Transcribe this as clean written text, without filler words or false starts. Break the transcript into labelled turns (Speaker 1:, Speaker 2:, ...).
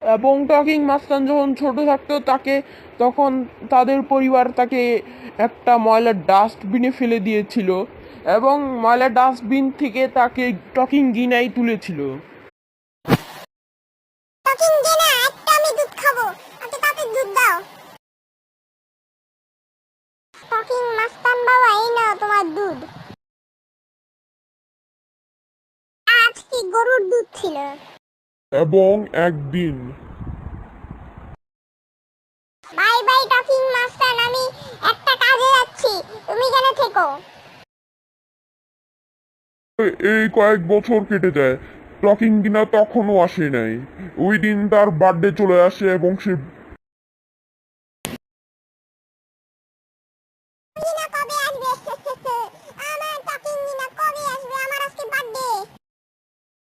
Speaker 1: এবং টকিং মাস্তান যখন ছোট থাকতো তখন তাদের পরিবার তাকে একটা ময়লার ডাস্টবিনে ফেলে দিয়েছিল এবং ময়লার ডাস্টবিন থেকে তাকে টকিং গিনাই তুলেছিল।
Speaker 2: টকিং জেনা, একটা আমি দুধ খাবো, আমাকে তাতে দুধ দাও। টকিং মাস্তান বাবা, এই নাও তোমার দুধ। আজ কি গরুর দুধ ছিল?
Speaker 3: এবং একদিন
Speaker 2: বাই বাই টকিং মাস্তান, আমি একটা কাজে যাচ্ছি, তুমি কেন থেকো।
Speaker 3: এই কয়েক বছর কেটে যায়, টকিং কিনা তখনও আসে নাই। ওই দিন তার বার্থডে চলে আসে এবং সে